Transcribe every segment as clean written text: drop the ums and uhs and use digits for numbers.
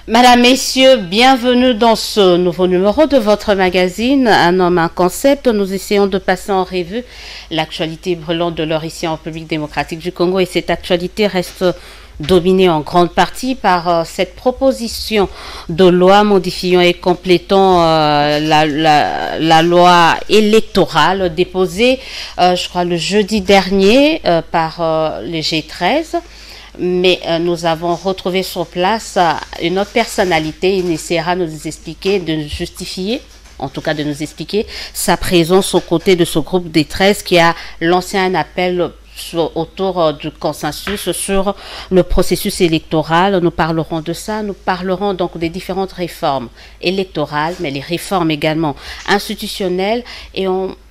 Madame, Messieurs, bienvenue dans ce nouveau numéro de votre magazine Un homme, un concept. Nous essayons de passer en revue l'actualité brûlante de l'heure ici en République démocratique du Congo, et cette actualité reste dominée en grande partie par cette proposition de loi modifiant et complétant la loi électorale déposée, je crois, le jeudi dernier par les G13. Mais nous avons retrouvé sur place une autre personnalité. Il essaiera de nous expliquer, de nous justifier, en tout cas de nous expliquer sa présence aux côtés de ce groupe des 13 qui a lancé un appel autour du consensus sur le processus électoral. Nous parlerons de ça. Nous parlerons donc des différentes réformes électorales, mais les réformes également institutionnelles, et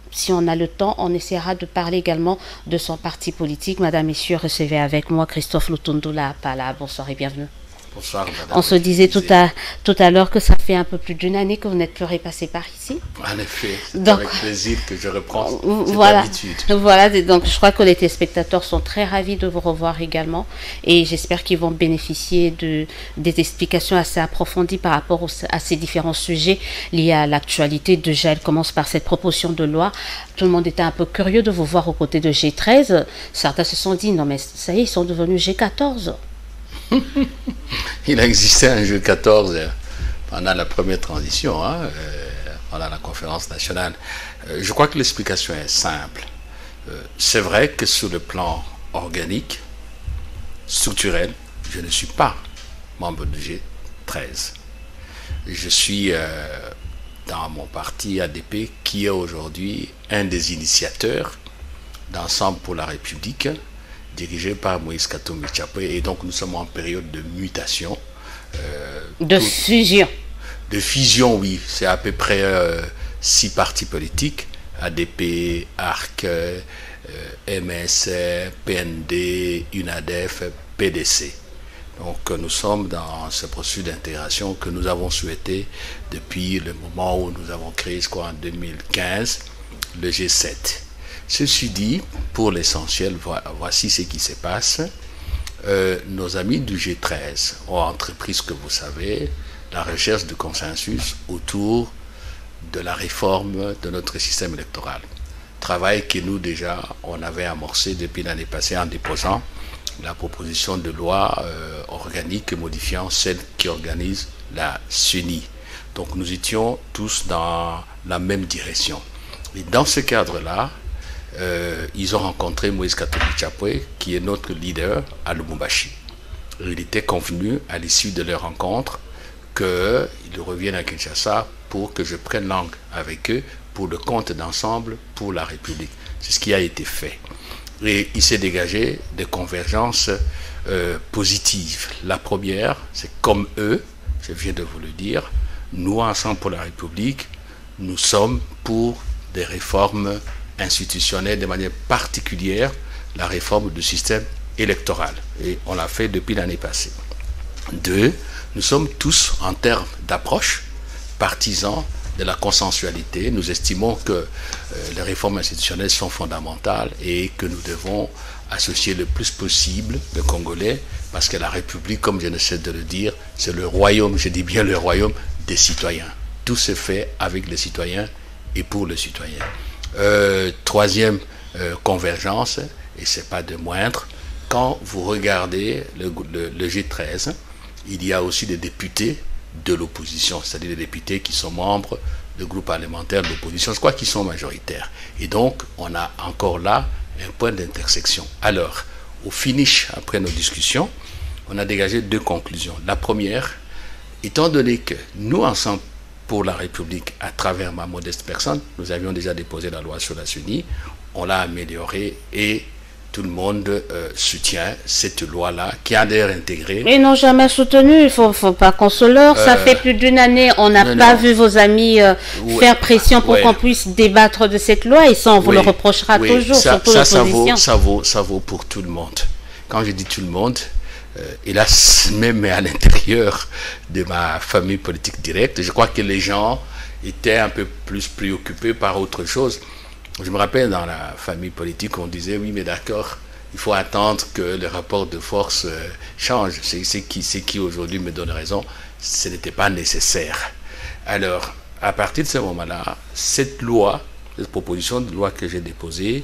si on a le temps, on essaiera de parler également de son parti politique. Madame, Messieurs, recevez avec moi Christophe Lutundula Pala. Bonsoir et bienvenue. Bonsoir, madame. On se disait tout à l'heure que ça fait un peu plus d'une année que vous n'êtes plus repassé par ici. En effet, c'est donc, avec plaisir que je reprends cette voilà, habitude. Voilà, donc je crois que les téléspectateurs sont très ravis de vous revoir également, et j'espère qu'ils vont bénéficier des explications assez approfondies par rapport à ces différents sujets liés à l'actualité. Déjà, elle commence par cette proposition de loi. Tout le monde était un peu curieux de vous voir aux côtés de G13. Certains se sont dit, non mais ça y est, ils sont devenus G14. Il a existé un jeu 14 pendant la première transition, pendant la conférence nationale. Je crois que l'explication est simple. C'est vrai que sur le plan organique, structurel, je ne suis pas membre de G13. Je suis dans mon parti ADP, qui est aujourd'hui un des initiateurs d'Ensemble pour la République, dirigé par Moïse Katumbi Tchapwe, et donc nous sommes en période de mutation. Fusion. De fusion, oui. C'est à peu près 6 partis politiques, ADP, ARC, MS, PND, UNADEF, PDC. Donc nous sommes dans ce processus d'intégration que nous avons souhaité depuis le moment où nous avons créé, je crois, en 2015, le G7. Ceci dit, pour l'essentiel, voici ce qui se passe. Nos amis du G13 ont entrepris, ce que vous savez, la recherche de consensus autour de la réforme de notre système électoral. Travail que nous déjà, on avait amorcé depuis l'année passée en déposant la proposition de loi organique modifiant celle qui organise la CENI. Donc nous étions tous dans la même direction. Et dans ce cadre-là, ils ont rencontré Moïse Katumbi Tchapwe, qui est notre leader à Lubumbashi. Il était convenu à l'issue de leur rencontre qu'ils reviennent à Kinshasa pour que je prenne langue avec eux pour le compte d'Ensemble pour la République. C'est ce qui a été fait. Et il s'est dégagé des convergences positives. La première, c'est comme eux, je viens de vous le dire, nous, Ensemble pour la République, nous sommes pour des réformes institutionnelle, de manière particulière la réforme du système électoral. Et on l'a fait depuis l'année passée. 2, nous sommes tous, en termes d'approche, partisans de la consensualité. Nous estimons que les réformes institutionnelles sont fondamentales et que nous devons associer le plus possible le Congolais, parce que la République, comme je ne cesse de le dire, c'est le royaume, je dis bien le royaume des citoyens. Tout se fait avec les citoyens et pour les citoyens. Troisième convergence, et ce n'est pas de moindre, quand vous regardez le G13, il y a aussi des députés de l'opposition, c'est-à-dire des députés qui sont membres de groupes parlementaires de l'opposition, je crois qu'ils sont majoritaires. Et donc, on a encore là un point d'intersection. Alors, au finish, après nos discussions, on a dégagé 2 conclusions. La première, étant donné que nous, Ensemble pour la République, à travers ma modeste personne, nous avions déjà déposé la loi sur la CENI, on l'a améliorée et tout le monde soutient cette loi-là qui a d'ailleurs intégré. Ils n'ont jamais soutenu, il ne faut pas qu'on se leurre. Ça fait plus d'une année, on n'a pas vu vos amis faire pression pour qu'on puisse débattre de cette loi, et ça, on vous le reprochera toujours, surtout l'opposition. Ça vaut pour tout le monde. Quand je dis tout le monde, hélas, même à l'intérieur de ma famille politique directe, je crois que les gens étaient un peu plus préoccupés par autre chose. Je me rappelle dans la famille politique, on disait oui, mais d'accord, il faut attendre que les rapports de force changent. C'est qui aujourd'hui me donne raison, ce n'était pas nécessaire. Alors, à partir de ce moment-là, cette proposition de loi que j'ai déposée,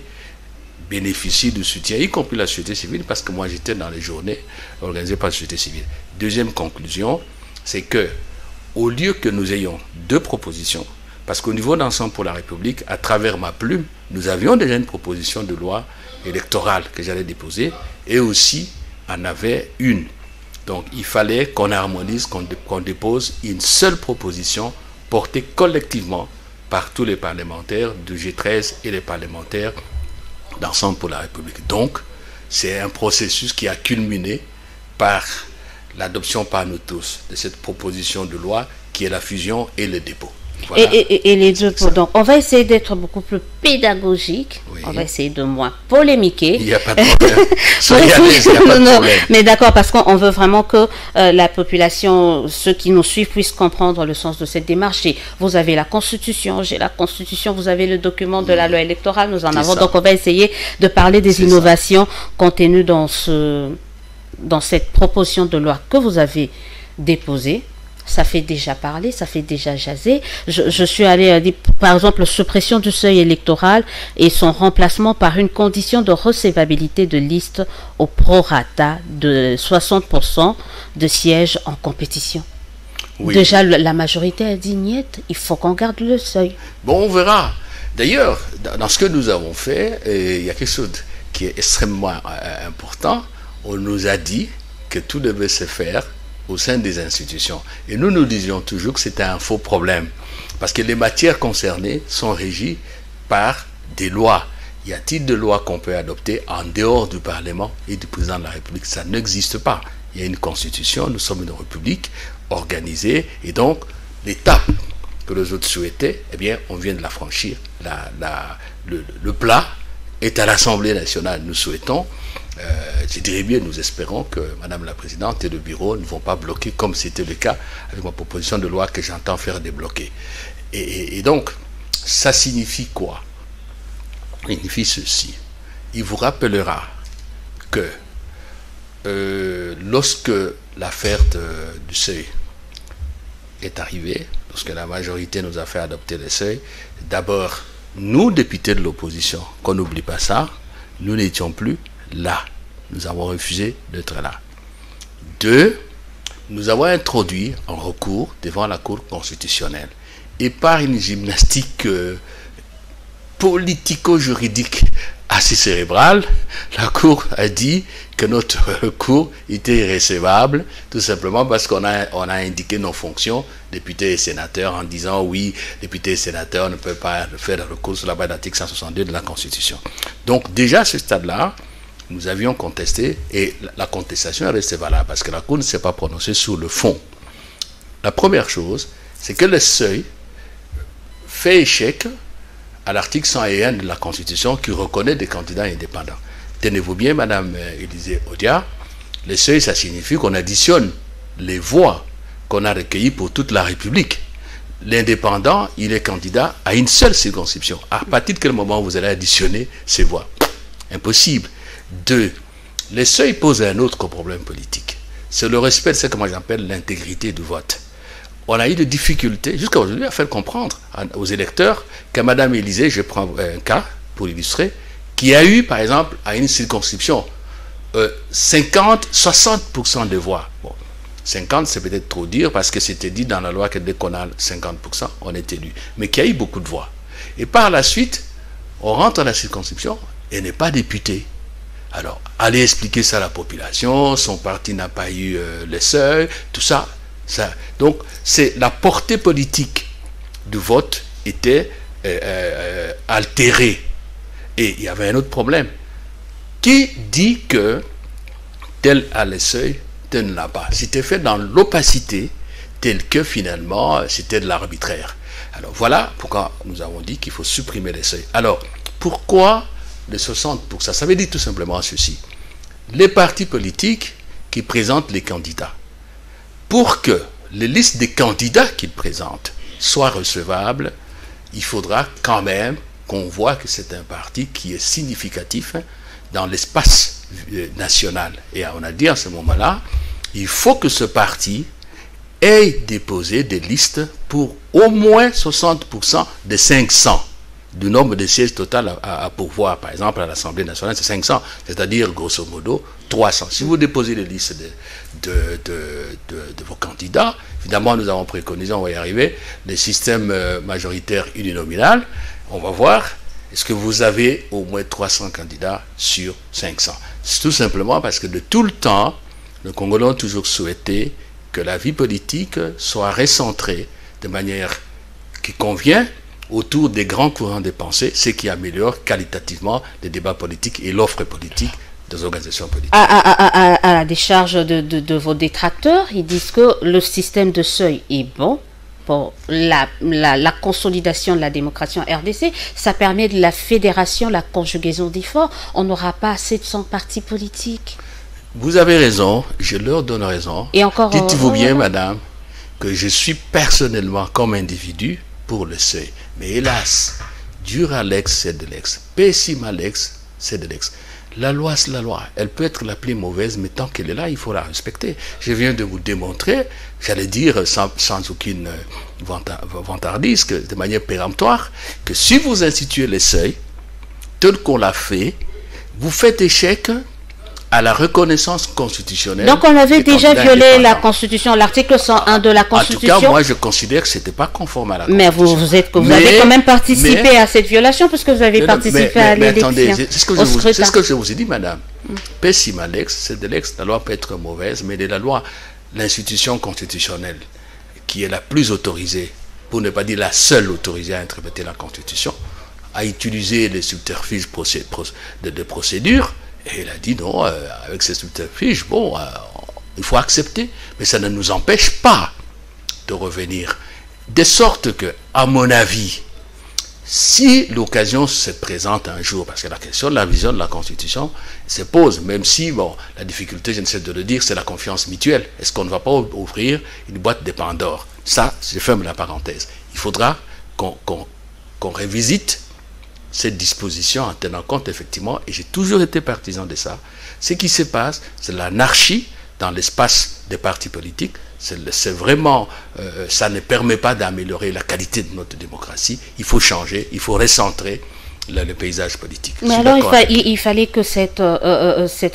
bénéficie du soutien, y compris la société civile, parce que moi j'étais dans les journées organisées par la société civile. Deuxième conclusion, c'est que au lieu que nous ayons deux propositions, parce qu'au niveau d'Ensemble pour la République, à travers ma plume, nous avions déjà une proposition de loi électorale que j'allais déposer, et aussi en avait une. Donc il fallait qu'on harmonise, qu'on dépose une seule proposition portée collectivement par tous les parlementaires du G13 et les parlementaires d'Ensemble pour la République. Donc, c'est un processus qui a culminé par l'adoption par nous tous de cette proposition de loi qui est la fusion et le dépôt. Voilà. Et les deux, donc on va essayer d'être beaucoup plus pédagogique, oui. On va essayer de moins polémiquer. Il n'y a pas de problème. Soyez à l'aise, il n'y a pas de problème. Mais d'accord, parce qu'on veut vraiment que la population, ceux qui nous suivent, puissent comprendre le sens de cette démarche. Et vous avez la Constitution, j'ai la Constitution, vous avez le document de la loi électorale, nous en avons. Donc on va essayer de parler des innovations contenues dans cette proposition de loi que vous avez déposée. Ça fait déjà parler, ça fait déjà jaser. Je suis allée dire, par exemple, suppression du seuil électoral et son remplacement par une condition de recevabilité de liste au prorata de 60% de sièges en compétition. Oui. Déjà, la majorité a dit niet, il faut qu'on garde le seuil. Bon, on verra. D'ailleurs, dans ce que nous avons fait, il y a quelque chose qui est extrêmement important. On nous a dit que tout devait se faire au sein des institutions. Et nous disions toujours que c'était un faux problème. Parce que les matières concernées sont régies par des lois. Y a-t-il de lois qu'on peut adopter en dehors du Parlement et du président de la République? Ça n'existe pas. Il y a une constitution, nous sommes une république organisée, et donc l'étape que les autres souhaitaient, eh bien, on vient de la franchir. Le plat est à l'Assemblée nationale. Nous souhaitons, je dirais bien, nous espérons que Madame la Présidente et le bureau ne vont pas bloquer comme c'était le cas avec ma proposition de loi que j'entends faire débloquer. Et donc, ça signifie quoi? Il signifie ceci. Il vous rappellera que lorsque l'affaire du seuil est arrivée, lorsque la majorité nous a fait adopter le seuil, d'abord, nous, députés de l'opposition, qu'on n'oublie pas ça, nous n'étions plus là. Nous avons refusé d'être là. 2, nous avons introduit un recours devant la Cour constitutionnelle. Et par une gymnastique politico-juridique assez cérébrale, la Cour a dit que notre recours était irrécevable, tout simplement parce qu'on a indiqué nos fonctions, députés et sénateurs, en disant oui, députés et sénateurs ne peuvent pas faire le recours sur la base de l'article 162 de la Constitution. Donc déjà à ce stade-là, nous avions contesté, et la contestation est restée valable, parce que la Cour ne s'est pas prononcée sur le fond. La première chose, c'est que le seuil fait échec à l'article 101 de la Constitution qui reconnaît des candidats indépendants. Tenez-vous bien, Madame Élisée Odia, le seuil, ça signifie qu'on additionne les voix qu'on a recueillies pour toute la République. L'indépendant, il est candidat à une seule circonscription. À partir de quel moment vous allez additionner ces voix? Impossible. 2, le seuil pose un autre problème politique. C'est le respect de ce que moi j'appelle l'intégrité du vote. On a eu des difficultés jusqu'à aujourd'hui à faire comprendre aux électeurs que Mme Élisée, je prends un cas pour illustrer, qui a eu par exemple à une circonscription 50-60% de voix. Bon, 50 c'est peut-être trop dire parce que c'était dit dans la loi que dès qu'on a 50%, on est élu. Mais qui a eu beaucoup de voix. Et par la suite, on rentre à la circonscription et n'est pas député. Alors, allez expliquer ça à la population, son parti n'a pas eu le seuil, tout ça. Donc, c'est la portée politique du vote était altérée. Et il y avait un autre problème. Qui dit que tel a le seuil, tel ne l'a pas? C'était fait dans l'opacité, tel que finalement c'était de l'arbitraire. Alors voilà pourquoi nous avons dit qu'il faut supprimer les seuils. Alors, pourquoi de 60%? Ça veut dire tout simplement ceci. Les partis politiques qui présentent les candidats, pour que les listes des candidats qu'ils présentent soient recevables, il faudra quand même qu'on voit que c'est un parti qui est significatif dans l'espace national. Et on a dit à ce moment-là, il faut que ce parti ait déposé des listes pour au moins 60% des 500 du nombre de sièges total à pourvoir. Par exemple, à l'Assemblée nationale, c'est 500, c'est-à-dire grosso modo 300. Si vous déposez les listes de vos candidats, évidemment, nous avons préconisé, on va y arriver, les systèmes majoritaires uninominal, on va voir, est-ce que vous avez au moins 300 candidats sur 500? C'est tout simplement parce que de tout le temps, le Congolais ont toujours souhaité que la vie politique soit recentrée de manière qui convient autour des grands courants de pensée, ce qui améliore qualitativement les débats politiques et l'offre politique des organisations politiques. À la décharge de vos détracteurs, ils disent que le système de seuil est bon pour la consolidation de la démocratie en RDC. Ça permet de la fédération, la conjugaison d'efforts. On n'aura pas assez de 100 partis politiques. Vous avez raison, je leur donne raison. Et encore, dites-vous bien, madame, que je suis personnellement, comme individu, pour le seuil. Mais hélas, dur à l'ex, c'est de l'ex. Pessim à l'ex, c'est de l'ex. La loi, c'est la loi. Elle peut être la plus mauvaise, mais tant qu'elle est là, il faut la respecter. Je viens de vous démontrer, j'allais dire sans aucune vantardise, de manière péremptoire, que si vous instituez les seuils, tel qu'on l'a fait, vous faites échec à la reconnaissance constitutionnelle. Donc on avait déjà violé la Constitution, l'article 101 de la Constitution. En tout cas, moi je considère que ce n'était pas conforme à la Constitution. Mais vous avez quand même participé à cette violation, puisque vous avez participé à l'élection. Mais attendez, c'est ce que je vous ai dit, madame. Pessim à l'ex, c'est de l'ex, la loi peut être mauvaise, mais de la loi, l'institution constitutionnelle, qui est la plus autorisée, pour ne pas dire la seule autorisée à interpréter la Constitution, à utiliser les subterfuges de procédure. Et il a dit non, avec ces subterfuges, bon, il faut accepter, mais ça ne nous empêche pas de revenir. De sorte que, à mon avis, si l'occasion se présente un jour, parce que la question de la vision de la Constitution se pose, même si, bon, la difficulté, je ne sais de le dire, c'est la confiance mutuelle. Est-ce qu'on ne va pas ouvrir une boîte de Pandore? Ça, je ferme la parenthèse. Il faudra qu'on révisite cette disposition en tenant compte effectivement, et j'ai toujours été partisan de ça. Ce qui se passe, c'est l'anarchie dans l'espace des partis politiques. C'est vraiment, ça ne permet pas d'améliorer la qualité de notre démocratie. Il faut changer, il faut recentrer le paysage politique. Mais alors il fallait que cette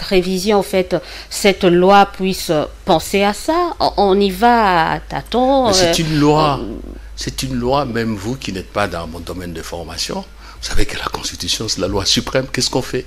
révision, en fait, cette loi puisse penser à ça. On y va à tâtons. C'est une loi, même vous qui n'êtes pas dans mon domaine de formation, vous savez que la Constitution, c'est la loi suprême. Qu'est-ce qu'on fait?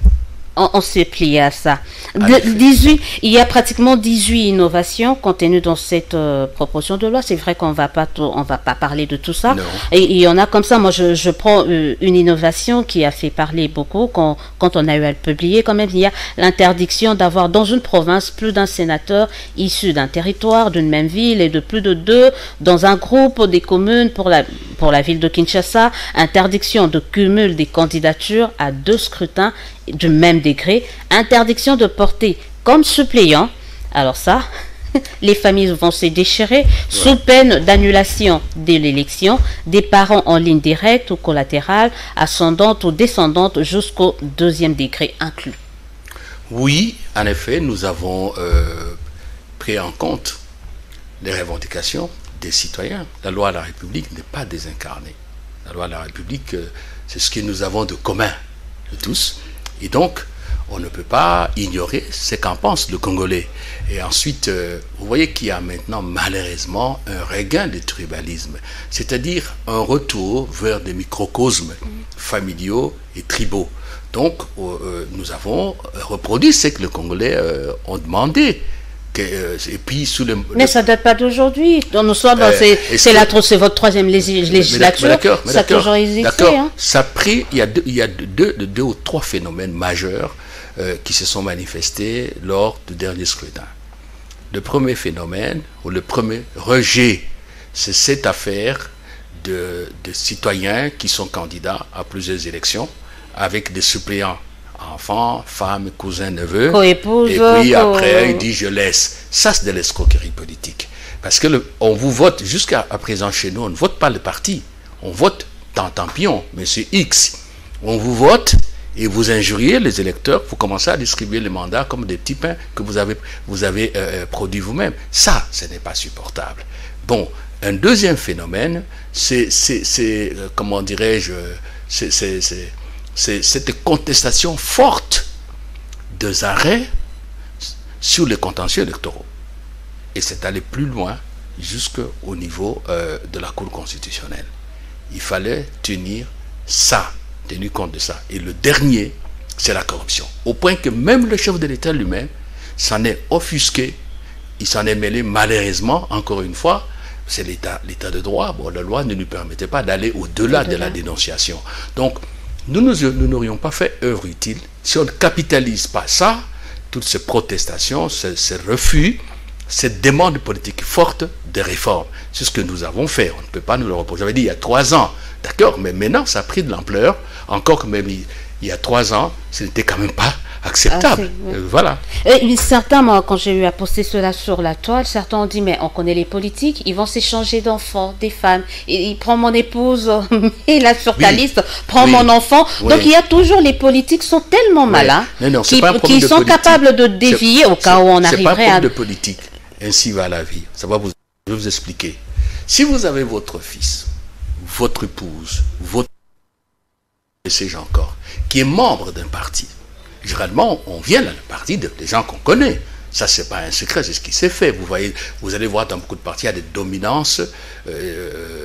On s'est plié à ça. Il y a pratiquement 18 innovations contenues dans cette proposition de loi. C'est vrai qu'on va pas parler de tout ça. Non. Et il y en a comme ça. Moi, je prends une innovation qui a fait parler beaucoup quand on a eu à le publier. Quand même, il y a l'interdiction d'avoir dans une province plus d'un sénateur issu d'un territoire, d'une même ville et de plus de 2 dans un groupe des communes pour la ville de Kinshasa. Interdiction de cumul des candidatures à 2 scrutins du même degré, interdiction de porter comme suppléant, alors ça, les familles vont se déchirer, sous peine d'annulation de l'élection, des parents en ligne directe ou collatérale, ascendante ou descendante jusqu'au 2e degré inclus. Oui, en effet, nous avons pris en compte les revendications des citoyens. La loi de la République n'est pas désincarnée. La loi de la République, c'est ce que nous avons de commun, de tous. Et donc, on ne peut pas ignorer ce qu'en pense le Congolais. Et ensuite, vous voyez qu'il y a maintenant, malheureusement, un regain de tribalisme, c'est-à-dire un retour vers des microcosmes familiaux et tribaux. Donc, nous avons reproduit ce que les Congolais ont demandé. Et puis mais ça ne date pas d'aujourd'hui. Nous sommes c'est votre 3e législature. Ça a toujours existé. Hein. Ça a pris, il y a deux ou 3 phénomènes majeurs qui se sont manifestés lors du dernier scrutin. Le premier phénomène, ou le premier rejet, c'est cette affaire de citoyens qui sont candidats à plusieurs élections avec des suppléants. Enfants, femmes, cousins, neveux, co-épouse, et puis après il dit je laisse. Ça c'est de l'escroquerie politique. Parce que on vous vote, jusqu'à présent chez nous, on ne vote pas le parti. On vote tant pion, monsieur X. On vous vote et vous injuriez les électeurs, vous commencez à distribuer les mandats comme des petits pains que vous avez produits vous-même. Ça, ce n'est pas supportable. Bon, un deuxième phénomène, c'est comment dirais-je, c'est cette contestation forte des arrêts sur les contentieux électoraux. Et c'est allé plus loin jusqu'au niveau de la Cour constitutionnelle. Il fallait tenir compte de ça. Et le dernier, c'est la corruption. Au point que même le chef de l'État lui-même s'en est offusqué, il s'en est mêlé malheureusement, encore une fois, c'est l'État de droit. Bon, la loi ne lui permettait pas d'aller au-delà de la dénonciation. Donc, nous n'aurions pas fait œuvre utile si on ne capitalise pas ça, toutes ces protestations, ces refus, cette demande politique forte de réforme. C'est ce que nous avons fait. On ne peut pas nous le reprocher. J'avais dit il y a 3 ans, d'accord, mais maintenant ça a pris de l'ampleur. Encore que même il y a 3 ans, ce n'était quand même pas acceptable. Voilà. Et certains, moi, quand j'ai eu à poster cela sur la toile, certains ont dit, mais on connaît les politiques, ils vont s'échanger d'enfants, des femmes. Il prend mon épouse, et là sur ta liste, prend mon enfant. Donc il y a toujours, les politiques sont tellement malins, qui sont capables de dévier au cas où on arriverait à... C'est pas un problème de politique. Ainsi va la vie. Je vais vous expliquer. Si vous avez votre fils, votre épouse, votre... sais-je encore, qui est membre d'un parti, généralement, on vient dans le parti des gens qu'on connaît. Ça, c'est pas un secret, c'est ce qui s'est fait. Vous voyez, vous allez voir dans beaucoup de partis, il y a des dominances,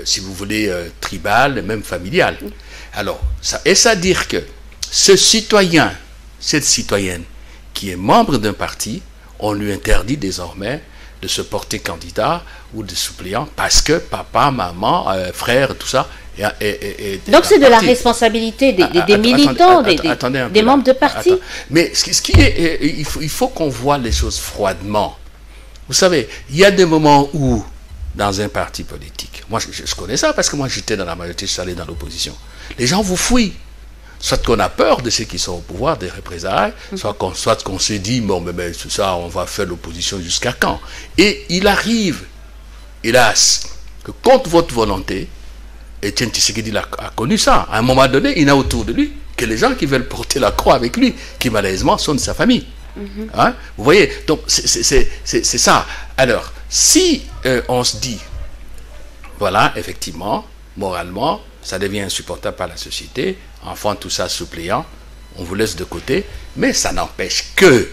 si vous voulez, tribales, même familiales. Alors, ça dire que ce citoyen, cette citoyenne, qui est membre d'un parti, on lui interdit désormais de se porter candidat ou de suppléant parce que papa, maman, frère, tout ça. Donc c'est de la responsabilité des militants, des membres de parti. Mais ce qui est, il faut qu'on voit les choses froidement. Vous savez, il y a des moments où, dans un parti politique, moi je connais ça parce que moi j'étais dans la majorité, je suis allé dans l'opposition. Les gens vous fouillent. Soit qu'on a peur de ceux qui sont au pouvoir, des représailles, soit qu'on se dit, bon, mais tout ça, on va faire l'opposition jusqu'à quand? Et il arrive, hélas, que contre votre volonté, Étienne Tshisekedi a connu ça. À un moment donné, il n'a autour de lui que les gens qui veulent porter la croix avec lui, qui malheureusement sont de sa famille. Hein? Vous voyez, donc c'est ça. Alors, si on se dit, voilà, effectivement, moralement, ça devient insupportable par la société, enfant, tout ça, suppléant, on vous laisse de côté, mais ça n'empêche que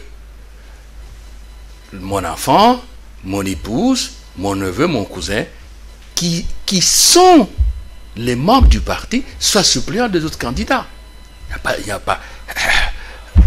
mon enfant, mon épouse, mon neveu, mon cousin, qui sont les membres du parti, soient suppléants des autres candidats. Il n'y a pas...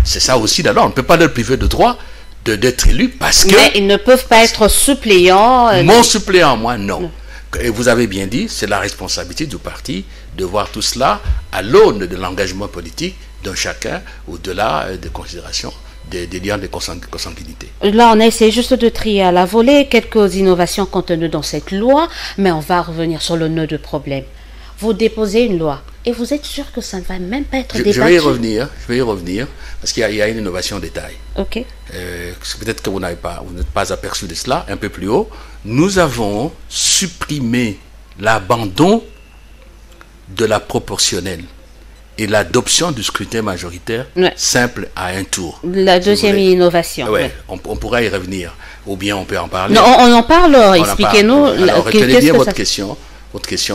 C'est ça aussi, d'abord, on ne peut pas leur priver de droit d'être élu parce que... Mais ils ne peuvent pas être suppléants. Mon suppléant, moi, non. Et vous avez bien dit, c'est la responsabilité du parti de voir tout cela à l'aune de l'engagement politique d'un chacun, au-delà des considérations, des liens de consanguinité. Là, on a essayé juste de trier à la volée quelques innovations contenues dans cette loi, mais on va revenir sur le nœud de problème. Vous déposez une loi et vous êtes sûr que ça ne va même pas être débattu? Je vais y revenir, parce qu'il y a une innovation de taille. Ok. Peut-être que vous n'êtes pas aperçu de cela, un peu plus haut. Nous avons supprimé l'abandon de la proportionnelle et l'adoption du scrutin majoritaire simple à un tour. La deuxième innovation. Oui, on pourra y revenir, ou bien on peut en parler. Non, on en parle, expliquez-nous. Alors, retenez bien votre question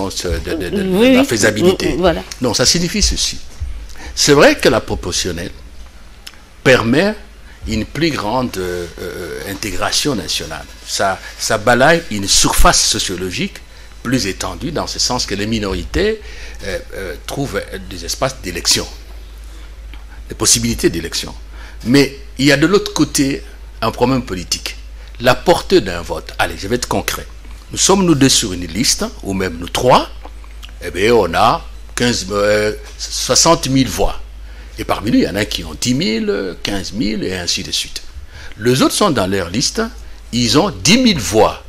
de la faisabilité. Voilà. Non, ça signifie ceci. C'est vrai que la proportionnelle permet une plus grande intégration nationale. Ça balaye une surface sociologique plus étendue, dans ce sens que les minorités trouvent des espaces d'élection, des possibilités d'élection. Mais il y a de l'autre côté un problème politique. La portée d'un vote. Allez, je vais être concret. Nous sommes nous deux sur une liste, ou même nous trois, eh bien on a 60 000 voix. Et parmi nous, il y en a qui ont 10 000, 15 000 et ainsi de suite. Les autres sont dans leur liste, ils ont 10 000 voix.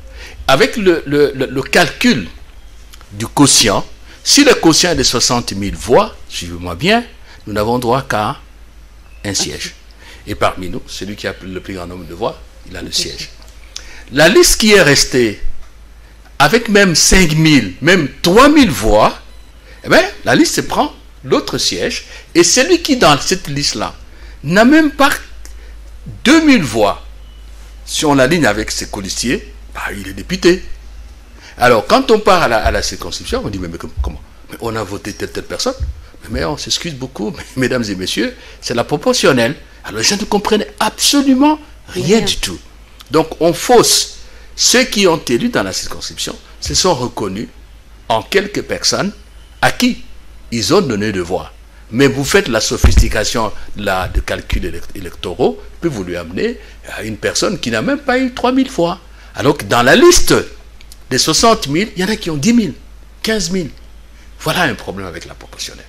Avec le calcul du quotient, si le quotient est de 60 000 voix, suivez-moi bien, nous n'avons droit qu'à un siège. Et parmi nous, celui qui a le plus grand nombre de voix, il a le siège. La liste qui est restée, avec même 5 000, même 3 000 voix, eh bien, la liste se prend l'autre siège, et celui qui, dans cette liste-là, n'a même pas 2000 voix, si on l'aligne avec ses colistiers, bah, il est député. Alors, quand on part à la circonscription, on dit, mais comment? Mais on a voté telle personne. Mais on s'excuse beaucoup, mesdames et messieurs, c'est la proportionnelle. Alors, les gens ne comprennent absolument rien du tout. Donc, on fausse. Ceux qui ont élu dans la circonscription se sont reconnus en quelques personnes à qui ils ont donné de voix. Mais vous faites la sophistication de calculs électoraux, puis vous lui amenez à une personne qui n'a même pas eu 3000 fois. Alors que dans la liste des 60 000, il y en a qui ont 10 000, 15 000. Voilà un problème avec la proportionnelle.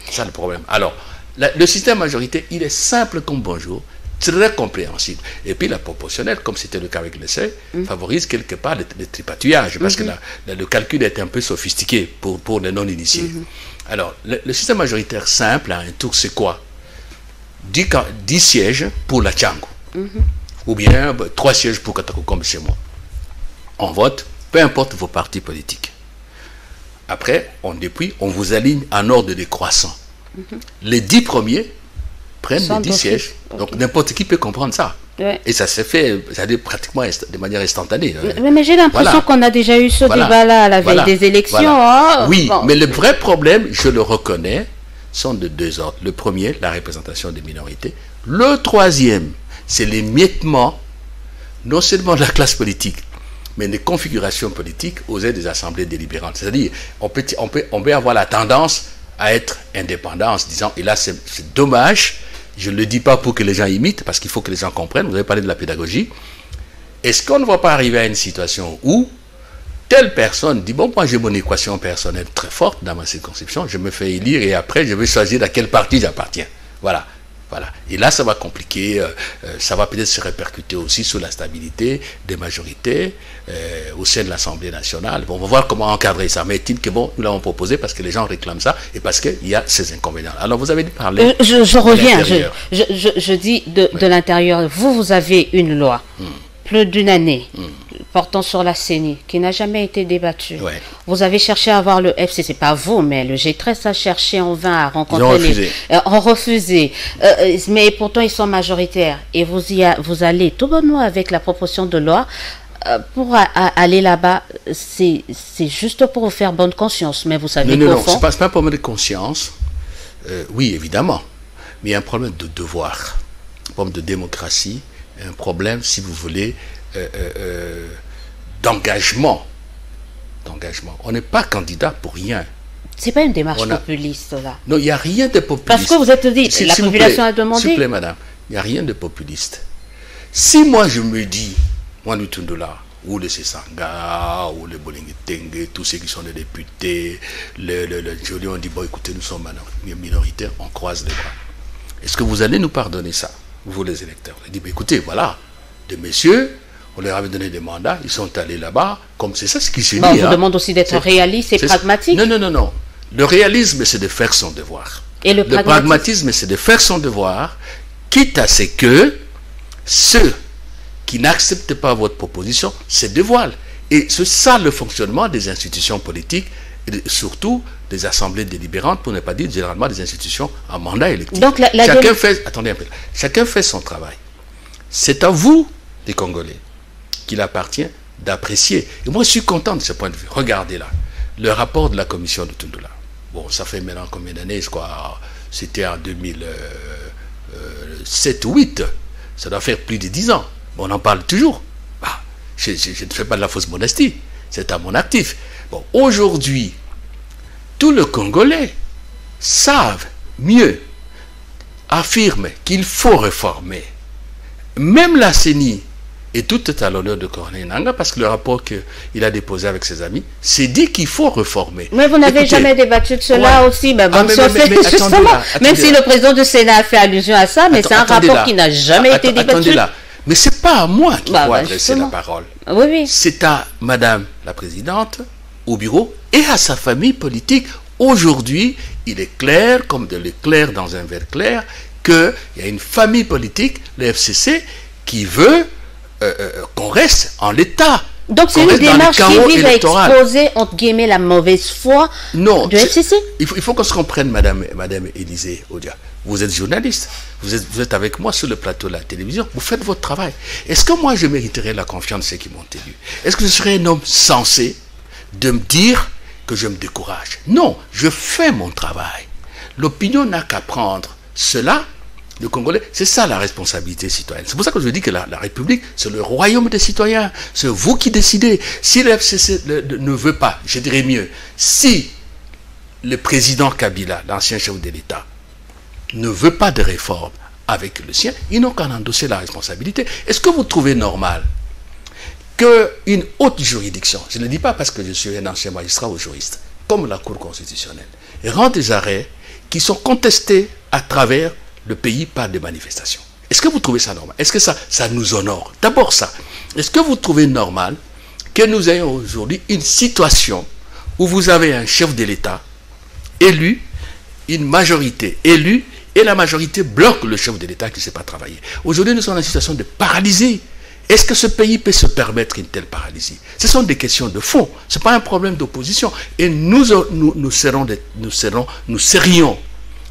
C'est ça le problème. Alors, le système majoritaire, il est simple comme bonjour, très compréhensible. Et puis la proportionnelle, comme c'était le cas avec l'essai, favorise quelque part le tripatouillage, parce que le calcul est un peu sophistiqué pour les non-initiés. Alors, le système majoritaire simple, un tour, c'est quoi? 10 sièges pour la Tchango. Ou bien 3 sièges pour Katako, comme chez moi. On vote, peu importe vos partis politiques. Après, on vous aligne en ordre décroissant. Les 10 premiers prennent les 10 sièges. Donc n'importe qui peut comprendre ça. Ouais. Et ça s'est fait, pratiquement de manière instantanée. Mais j'ai l'impression qu'on a déjà eu ce débat-là à la veille des élections. Hein. Oui, mais le vrai problème, je le reconnais, sont de deux ordres. Le premier, la représentation des minorités. Le troisième, c'est l'émiettement, non seulement de la classe politique, mais des configurations politiques aux aides des assemblées délibérantes. C'est-à-dire, on peut avoir la tendance à être indépendant en se disant, et là c'est dommage, je ne le dis pas pour que les gens imitent, parce qu'il faut que les gens comprennent, vous avez parlé de la pédagogie. Est-ce qu'on ne va pas arriver à une situation où telle personne dit, bon, moi j'ai mon équation personnelle très forte dans ma circonscription, je me fais élire et après je vais choisir à quel parti j'appartiens. Voilà. Voilà. Et là, ça va compliquer, ça va peut-être se répercuter aussi sur la stabilité des majorités au sein de l'Assemblée nationale. Bon, on va voir comment encadrer ça. Mais est-il que bon, nous l'avons proposé parce que les gens réclament ça et parce qu'il y a ces inconvénients. Alors, vous avez parlé. Je reviens, je dis de l'intérieur. Vous avez une loi, plus d'une année, portant sur la CENI, qui n'a jamais été débattue. Ouais. Vous avez cherché à avoir le FCC, pas vous, mais le G13 a cherché en vain à rencontrer ont refusé. Mais pourtant, ils sont majoritaires. Et vous allez tout bonnement avec la proposition de loi. Pour aller là-bas, c'est juste pour vous faire bonne conscience. Mais vous savez non, ce n'est pas un problème de conscience. Oui, évidemment. Mais il y a un problème de devoir, un problème de démocratie, un problème, si vous voulez, d'engagement. On n'est pas candidat pour rien. C'est pas une démarche populiste, là. Non, il n'y a rien de populiste. Parce que vous êtes dit, la population a demandé. S'il vous plaît, madame, il n'y a rien de populiste. Si moi je me dis, moi le Tundula, ou le Sesanga, ou le Bolinguetenge, tous ceux qui sont des députés, le Joli, on dit, bon écoutez, nous sommes minoritaires, on croise les bras. Est-ce que vous allez nous pardonner ça, vous les électeurs? On dit, ben, écoutez, voilà, des messieurs, on leur avait donné des mandats, ils sont allés là-bas, comme c'est ça ce qui se dit. On vous demande aussi d'être réaliste et pragmatique. Non. Le réalisme, c'est de faire son devoir. Et le pragmatisme, c'est de faire son devoir, quitte à ce que ceux qui n'acceptent pas votre proposition se dévoilent. Et c'est ça le fonctionnement des institutions politiques, et surtout des assemblées délibérantes, pour ne pas dire généralement des institutions en mandat électif. Donc chacun fait son travail. C'est à vous, les Congolais, qu'il appartient d'apprécier. Et moi, je suis content de ce point de vue. Regardez là, le rapport de la commission de Tundula. Bon, ça fait maintenant combien d'années, je crois, c'était en 2007 ou 2008. Ça doit faire plus de 10 ans. Bon, on en parle toujours. Je ne fais pas de la fausse modestie. C'est à mon actif. Bon, aujourd'hui, tous les Congolais savent mieux, affirment qu'il faut réformer. Même la CENI, et tout est à l'honneur de Corneille Nangaa, parce que le rapport qu'il a déposé avec ses amis, c'est dit qu'il faut réformer. Mais vous n'avez jamais débattu de cela aussi. Mais justement, même si le président du Sénat a fait allusion à ça, mais c'est un rapport qui n'a jamais été débattu. Attendez là. Mais ce n'est pas à moi qui dois adresser la parole. Oui. C'est à Madame la Présidente, au bureau, et à sa famille politique. Aujourd'hui, il est clair, comme de l'éclair dans un verre clair, qu'il y a une famille politique, le FCC, qui veut qu'on reste en l'état. Donc c'est une démarche qui vise à exposer, entre guillemets, la mauvaise foi du FCC. Il faut qu'on se comprenne, Madame Élysée Odia. Vous êtes journaliste, vous êtes avec moi sur le plateau de la télévision, vous faites votre travail. Est-ce que moi je mériterais la confiance de ceux qui m'ont élu? Est-ce que je serais un homme sensé de me dire que je me décourage? Non, je fais mon travail. L'opinion n'a qu'à prendre cela. Le Congolais, c'est ça la responsabilité citoyenne. C'est pour ça que je dis que la République, c'est le royaume des citoyens. C'est vous qui décidez. Si le FCC ne veut pas, je dirais mieux, si le président Kabila, l'ancien chef de l'État, ne veut pas de réforme avec le sien, ils n'ont qu'à endosser la responsabilité. Est-ce que vous trouvez normal qu'une haute juridiction, je ne le dis pas parce que je suis un ancien magistrat ou juriste, comme la Cour constitutionnelle, rend des arrêts qui sont contestés à travers le pays par des manifestations? Est-ce que vous trouvez ça normal? Est-ce que ça nous honore? D'abord ça. Est-ce que vous trouvez normal que nous ayons aujourd'hui une situation où vous avez un chef de l'État élu, une majorité élue, et la majorité bloque le chef de l'État qui ne sait pas travailler? Aujourd'hui, nous sommes dans une situation de paralysie. Est-ce que ce pays peut se permettre une telle paralysie? Ce sont des questions de fond. Ce n'est pas un problème d'opposition. Et nous serions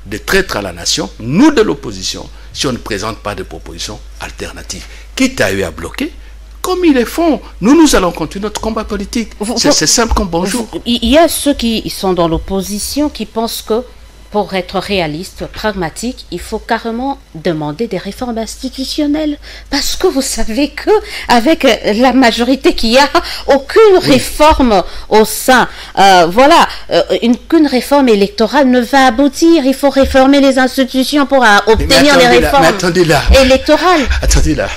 des traîtres à la nation, nous de l'opposition, si on ne présente pas de propositions alternatives. Quitte à eu à bloquer, comme ils le font, nous allons continuer notre combat politique. C'est simple comme bonjour. Il y a ceux qui sont dans l'opposition qui pensent que pour être réaliste, pragmatique, il faut carrément demander des réformes institutionnelles. Parce que vous savez que avec la majorité qu'il y a, aucune réforme au sein, qu'une réforme électorale ne va aboutir. Il faut réformer les institutions pour obtenir des réformes électorales. Attendez là.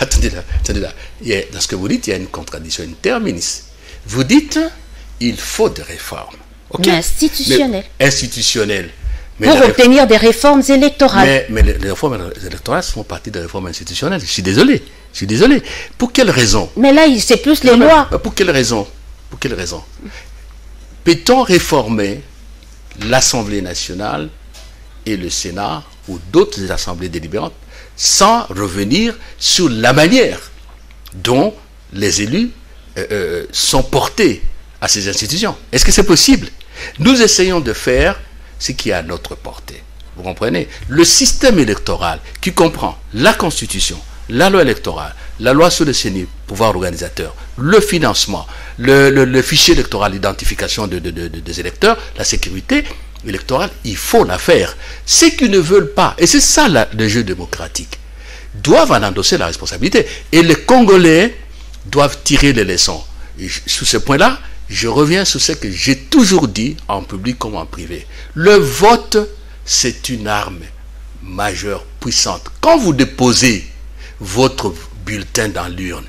Dans ce que vous dites, il y a une contradiction interminable. Vous dites, il faut des réformes. Okay? Mais institutionnelles. Institutionnelles. Pour obtenir des réformes électorales. Mais les réformes électorales font partie des réformes institutionnelles. Je suis désolé. Pour quelle raison? Mais là, c'est plus les lois. Pour quelle raison? Peut-on réformer l'Assemblée nationale et le Sénat ou d'autres assemblées délibérantes sans revenir sur la manière dont les élus sont portés à ces institutions? Est-ce que c'est possible? Nous essayons de faire ce qui est à notre portée. Vous comprenez? Le système électoral qui comprend la Constitution, la loi électorale, la loi sur le CENI, pouvoir organisateur, le financement, le fichier électoral, l'identification des électeurs, la sécurité électorale, il faut la faire. Ceux qui ne veulent pas, et c'est ça le jeu démocratique, doivent en endosser la responsabilité. Et les Congolais doivent tirer les leçons. Et sur ce point-là, je reviens sur ce que j'ai toujours dit en public comme en privé. Le vote, c'est une arme majeure, puissante. Quand vous déposez votre bulletin dans l'urne,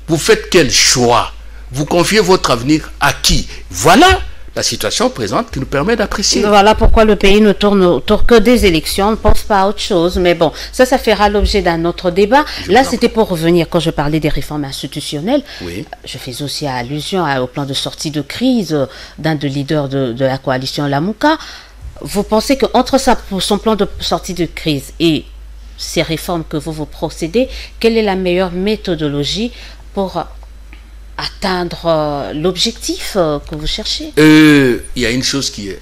vous faites quel choix? Vous confiez votre avenir à qui? Voilà la situation présente qui nous permet d'apprécier. Voilà pourquoi le pays ne tourne autour que des élections, on ne pense pas à autre chose. Mais bon, ça fera l'objet d'un autre débat. Là, c'était pour revenir, quand je parlais des réformes institutionnelles, oui. Je fais aussi allusion au plan de sortie de crise d'un des leaders de la coalition Lamouka. Vous pensez qu'entre son plan de sortie de crise et ces réformes que vous procédez, quelle est la meilleure méthodologie pour atteindre l'objectif que vous cherchez? Il y a une chose qu'il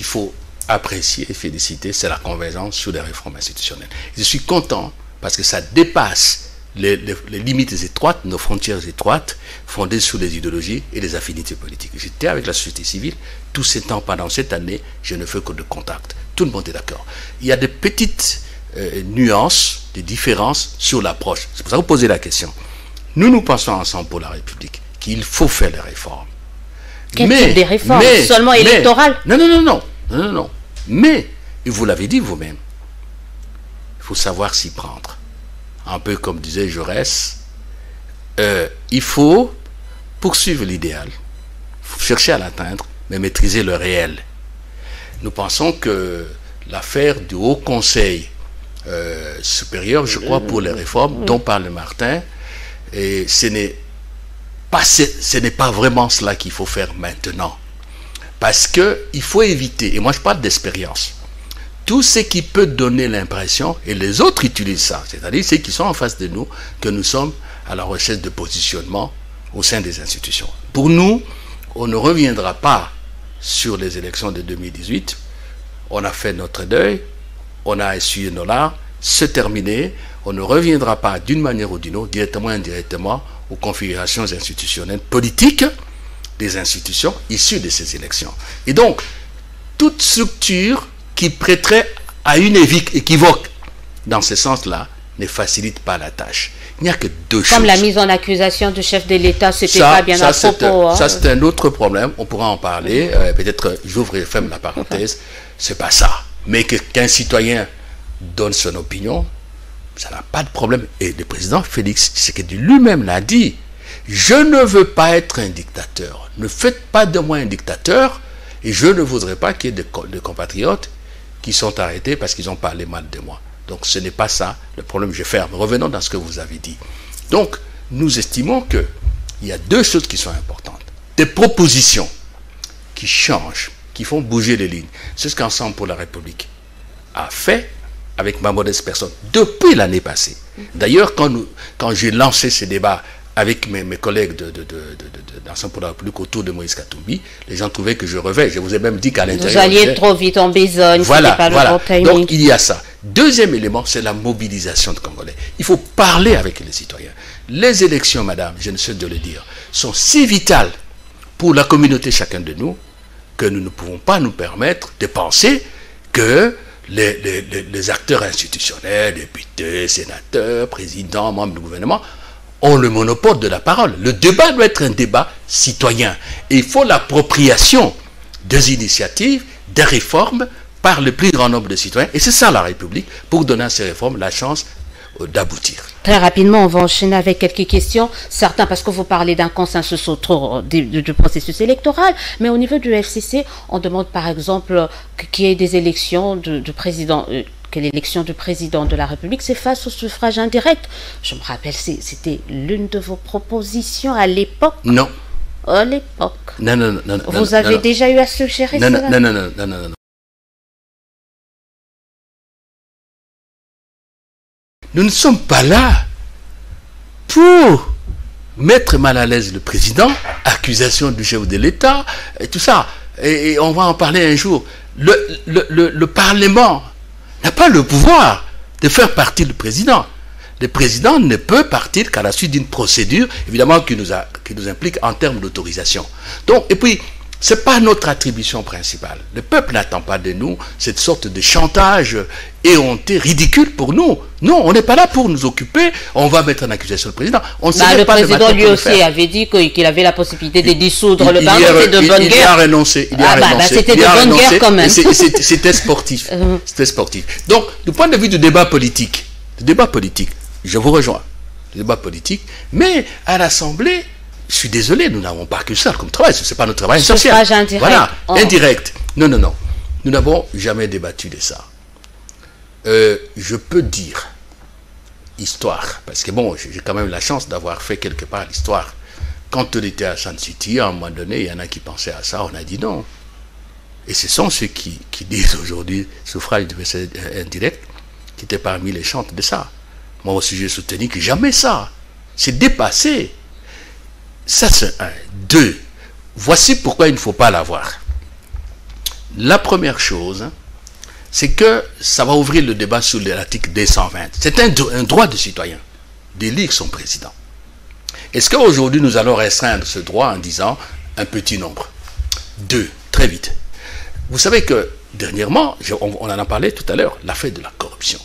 faut apprécier et féliciter, c'est la convergence sur les réformes institutionnelles. Je suis content parce que ça dépasse les limites étroites, nos frontières étroites, fondées sur les idéologies et les affinités politiques. J'étais avec la société civile tout ce temps, pendant cette année, je ne fais que de contact. Tout le monde est d'accord. Il y a des petites nuances, des différences sur l'approche. C'est pour ça que vous posez la question. Nous pensons ensemble pour la République qu'il faut faire les réformes. Quel type de réformes? Seulement électorales? Non. Mais, et vous l'avez dit vous-même, il faut savoir s'y prendre. Un peu comme disait Jaurès, il faut poursuivre l'idéal, chercher à l'atteindre, mais maîtriser le réel. Nous pensons que l'affaire du Haut Conseil supérieur, je crois, pour les réformes, dont parle Martin, et ce n'est pas vraiment cela qu'il faut faire maintenant. Parce qu'il faut éviter, et moi je parle d'expérience, tout ce qui peut donner l'impression, et les autres utilisent ça, c'est-à-dire ceux qui sont en face de nous, que nous sommes à la recherche de positionnement au sein des institutions. Pour nous, on ne reviendra pas sur les élections de 2018. On a fait notre deuil, on a essuyé nos larmes, c'est terminé. On ne reviendra pas d'une manière ou d'une autre, directement ou indirectement, aux configurations institutionnelles politiques des institutions issues de ces élections. Et donc, toute structure qui prêterait à une équivoque dans ce sens-là ne facilite pas la tâche. Il n'y a que deux choses. Comme la mise en accusation du chef de l'État, c'était pas bien à propos. Ça, c'est un autre problème. On pourra en parler. Peut-être, j'ouvre et ferme la parenthèse. C'est pas ça. Mais qu'un citoyen donne son opinion, ça n'a pas de problème. Et le président Félix Tshisekedi lui-même l'a dit. Je ne veux pas être un dictateur. Ne faites pas de moi un dictateur. Et je ne voudrais pas qu'il y ait de compatriotes qui sont arrêtés parce qu'ils ont parlé mal de moi. Donc ce n'est pas ça le problème, je ferme. Revenons dans ce que vous avez dit. Donc nous estimons qu'il y a deux choses qui sont importantes. Des propositions qui changent, qui font bouger les lignes. C'est ce qu'Ensemble pour la République a fait avec ma modeste personne depuis l'année passée. D'ailleurs, quand j'ai lancé ce débat avec mes collègues d'Ensemble pour la République autour de Moïse Katumbi, les gens trouvaient que je rêvais. Je vous ai même dit qu'à l'intérieur... Vous alliez trop vite en besogne, voilà, c'était pas voilà. le bon timing. Donc il y a ça. Deuxième élément, c'est la mobilisation de Congolais. Il faut parler avec les citoyens. Les élections, madame, je ne sais de le dire, sont si vitales pour la communauté, chacun de nous, que nous ne pouvons pas nous permettre de penser que les acteurs institutionnels, députés, sénateurs, présidents, membres du gouvernement, ont le monopole de la parole. Le débat doit être un débat citoyen. Et il faut l'appropriation des initiatives, des réformes par le plus grand nombre de citoyens. Et c'est ça la République, pour donner à ces réformes la chance d'aboutir. Très rapidement, on va enchaîner avec quelques questions. Certains, parce que vous parlez d'un consensus autour du processus électoral, mais au niveau du FCC, on demande par exemple qu'il y ait des élections du président... que l'élection du président de la République se fasse au suffrage indirect. Je me rappelle, c'était l'une de vos propositions à l'époque. Non. À l'époque. Non, non, non. Vous avez déjà eu à suggérer cela? Non, non. Nous ne sommes pas là pour mettre mal à l'aise le président, accusation du chef de l'État, et tout ça. Et on va en parler un jour. Le Parlement n'a pas le pouvoir de faire partir le président. Le président ne peut partir qu'à la suite d'une procédure, évidemment, qui nous implique en termes d'autorisation. Donc, et puis, ce n'est pas notre attribution principale. Le peuple n'attend pas de nous cette sorte de chantage éhonté, ridicule pour nous. Non, on n'est pas là pour nous occuper. On va mettre en accusation le président. On le président lui aussi avait dit qu'il avait la possibilité de dissoudre le Parlement. C'était de bonne guerre. Il y a renoncé. C'était de bonne guerre quand même. C'était sportif. C'était sportif. Donc, du point de vue du débat politique, je vous rejoins. Le débat politique, mais à l'Assemblée, je suis désolé, nous n'avons pas que ça comme travail, ce n'est pas notre travail essentiel. Suffrage indirect. Voilà, indirect. Non. Nous n'avons jamais débattu de ça. Je peux dire, histoire, parce que bon, j'ai quand même la chance d'avoir fait quelque part l'histoire. Quand on était à Sun City, à un moment donné, il y en a qui pensaient à ça, on a dit non. Et ce sont ceux qui disent aujourd'hui suffrage indirect, qui étaient parmi les chantres de ça. Moi aussi, j'ai soutenu que jamais ça. C'est dépassé. Ça, c'est un. Deux, voici pourquoi il ne faut pas l'avoir. La première chose, c'est que ça va ouvrir le débat sur l'article 220. C'est un droit de citoyen d'élire son président. Est-ce qu'aujourd'hui, nous allons restreindre ce droit en disant un petit nombre? Deux, très vite. Vous savez que, dernièrement, on en a parlé tout à l'heure, l'affaire de la corruption.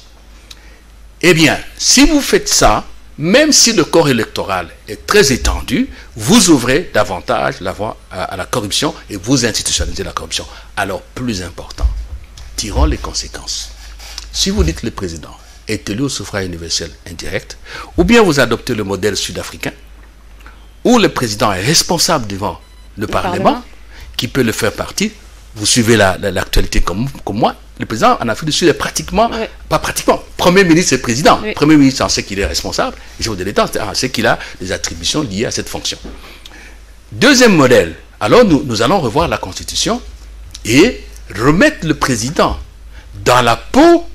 Eh bien, si vous faites ça, même si le corps électoral est très étendu, vous ouvrez davantage la voie à la corruption et vous institutionnalisez la corruption. Alors, plus important, tirons les conséquences. Si vous dites que le président est élu au suffrage universel indirect, ou bien vous adoptez le modèle sud-africain, où le président est responsable devant le Parlement, qui peut le faire partir, vous suivez l'actualité comme moi, le président en Afrique du Sud est pratiquement, pas pratiquement, Premier ministre et président. Oui. Premier ministre, on sait qu'il est responsable, et chef de l'État, on sait qu'il a des attributions liées à cette fonction. Deuxième modèle, alors nous allons revoir la Constitution et remettre le président dans la peau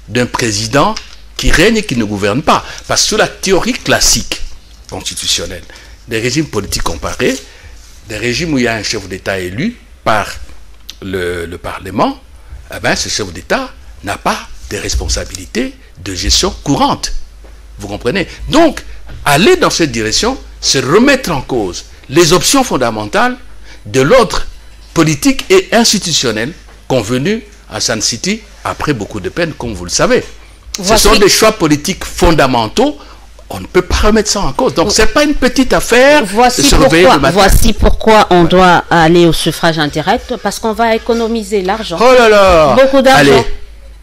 d'un président qui règne et qui ne gouverne pas. Parce que la théorie classique constitutionnelle des régimes politiques comparés, des régimes où il y a un chef d'État élu par le Parlement, eh ben, ce chef d'État n'a pas de responsabilités de gestion courante. Vous comprenez? Donc, aller dans cette direction, c'est remettre en cause les options fondamentales de l'ordre politique et institutionnel convenu à Sun City après beaucoup de peine, comme vous le savez. Ce sont des choix politiques fondamentaux. On ne peut pas remettre ça en cause. Donc, ce n'est pas une petite affaire de se réveiller le matin. Voici pourquoi on doit aller au suffrage indirect, parce qu'on va économiser l'argent. Oh là là! Beaucoup d'argent.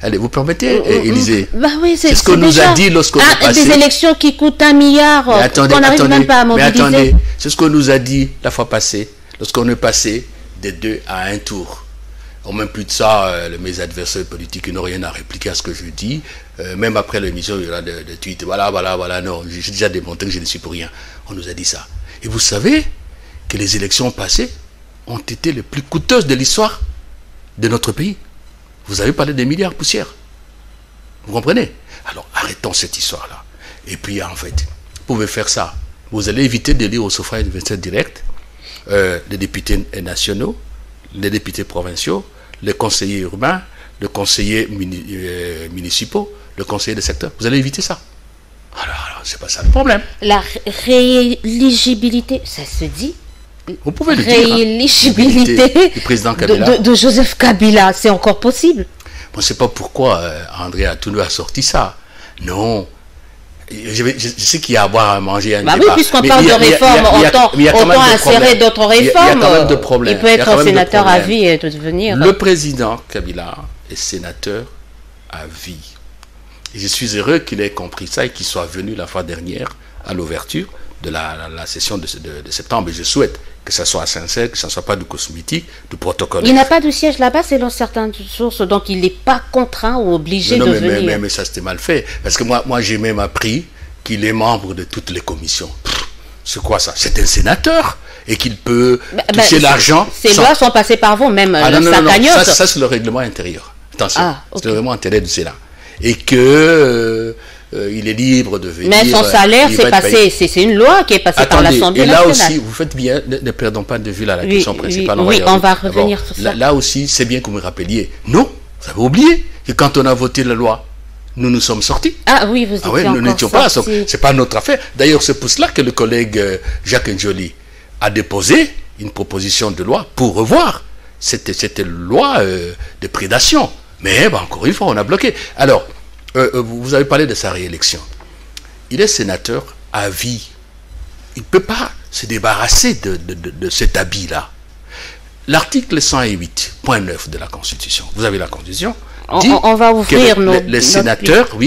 Allez, vous permettez, Élisée? Bah oui, c'est ce qu'on nous a dit lorsqu'on est passé. Des élections qui coûtent 1 milliard, qu'on n'arrive même pas à mobiliser. Mais attendez, c'est ce qu'on nous a dit la fois passée, lorsqu'on est passé de 2 à 1 tour. En même plus de ça, mes adversaires politiques n'ont rien à répliquer à ce que je dis. Même après l'émission, il y aura des tweets. Voilà, non, j'ai déjà démontré que je ne suis pour rien. On nous a dit ça. Et vous savez que les élections passées ont été les plus coûteuses de l'histoire de notre pays. Vous avez parlé des milliards poussières. Vous comprenez? Alors, arrêtons cette histoire-là. Et puis, en fait, vous pouvez faire ça. Vous allez éviter de lire au suffrage universel direct les députés nationaux, les députés provinciaux, les conseillers urbains, les conseillers municipaux, le conseiller de secteur. Vous allez éviter ça. Alors c'est pas ça le problème. La rééligibilité, ça se dit? Vous pouvez le dire. Rééligibilité du président Kabila. De Joseph Kabila, c'est encore possible? Je ne sais pas pourquoi André Atounou a sorti ça. Non. Je sais qu'il y a à boire, à manger, à un débat. Oui, puisqu'on parle de réforme, autant insérer d'autres réformes. Il y a quand même de problèmes. Il peut être sénateur à vie et devenir... Le président Kabila est sénateur à vie. Et je suis heureux qu'il ait compris ça et qu'il soit venu la fois dernière à l'ouverture de la session de septembre. Et je souhaite que ça soit sincère, que ça ne soit pas du cosmétique, du protocole. Il n'a pas de siège là-bas selon certaines sources, donc il n'est pas contraint ou obligé de venir. Mais ça c'était mal fait. Parce que moi j'ai même appris qu'il est membre de toutes les commissions. C'est quoi ça? C'est un sénateur et qu'il peut toucher l'argent. Ces lois sont passées par vous, même ça c'est le règlement intérieur. Attention, c'est le règlement intérieur du Sénat. Et que il est libre de venir. Mais son salaire, c'est une loi qui est passée par l'Assemblée nationale. Et là aussi, vous faites bien, ne perdons pas de vue la question principale. Oui, on va revenir sur ça. Là aussi, c'est bien que vous me rappeliez. Non, vous avez oublié que quand on a voté la loi, nous sommes sortis. Ah oui, vous étiez encore nous n'étions pas sortis. C'est pas notre affaire. D'ailleurs, c'est pour cela que le collègue Jacques Njoli a déposé une proposition de loi pour revoir cette loi de prédation. Mais encore une fois, on a bloqué. Alors, vous avez parlé de sa réélection. Il est sénateur à vie. Il ne peut pas se débarrasser de cet habit-là. L'article 108.9 de la Constitution, vous avez la Constitution, dit on va ouvrir les sénateurs,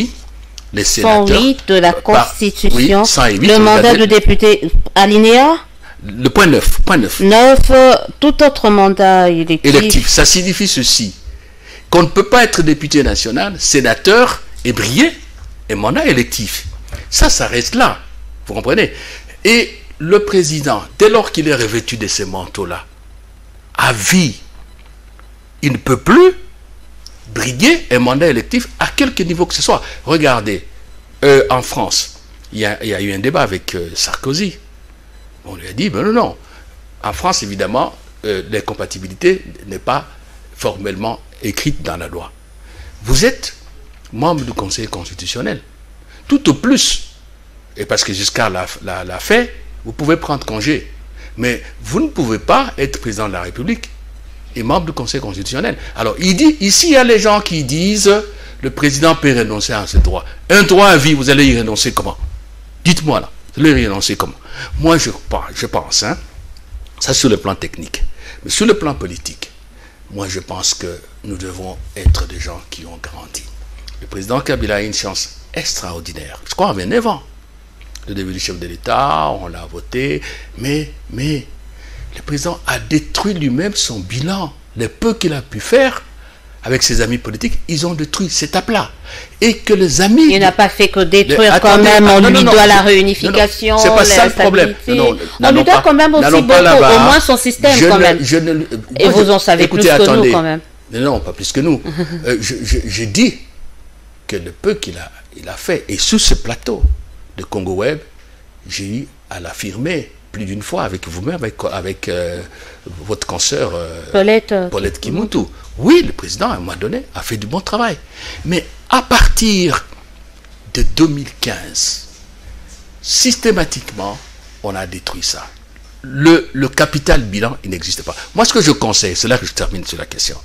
les sénateurs... 108 de la Constitution, 108, le mandat de député, alinéa le point 9. 9, tout autre mandat électif. Ça signifie ceci, qu'on ne peut pas être député national, sénateur et briller un mandat électif. Ça reste là. Vous comprenez? Et le président, dès lors qu'il est revêtu de ces manteaux-là, à vie, il ne peut plus briguer un mandat électif à quelque niveau que ce soit. Regardez, en France, il y a eu un débat avec Sarkozy. On lui a dit, ben non. En France, évidemment, l'incompatibilité n'est pas formellement écrite dans la loi. Vous êtes membre du Conseil constitutionnel. Tout au plus, et parce que Giscard l'a fait, vous pouvez prendre congé. Mais vous ne pouvez pas être président de la République et membre du Conseil constitutionnel. Alors, il dit, ici, il y a les gens qui disent, le président peut renoncer à ce droit. Un droit à vie, vous allez y renoncer comment? Dites-moi là, vous allez y renoncer comment? Moi, je pense, ça sur le plan technique. Mais sur le plan politique, moi, je pense que nous devons être des gens qui ont grandi. Le président Kabila a une chance extraordinaire. Je crois, 29 ans. Le début du chef de l'État, on l'a voté, mais le président a détruit lui-même son bilan. Le peu qu'il a pu faire avec ses amis politiques, ils ont détruit cette étape-là. Et que les amis... Il n'a pas fait que détruire quand même, on lui doit la réunification, c'est pas ça le problème. On lui doit quand même aussi beaucoup, au moins son système quand même. Et vous en savez plus que nous quand même. Non, pas plus que nous. Je dis que le peu qu'il a fait, et sur ce plateau de Congo Web, j'ai eu à l'affirmer plus d'une fois avec vous-même, avec votre consoeur Paulette Kimoutou. Oui, le président, à un moment donné, a fait du bon travail. Mais à partir de 2015, systématiquement, on a détruit ça. Le capital bilan, il n'existe pas. Moi, ce que je conseille, c'est là que je termine sur la question,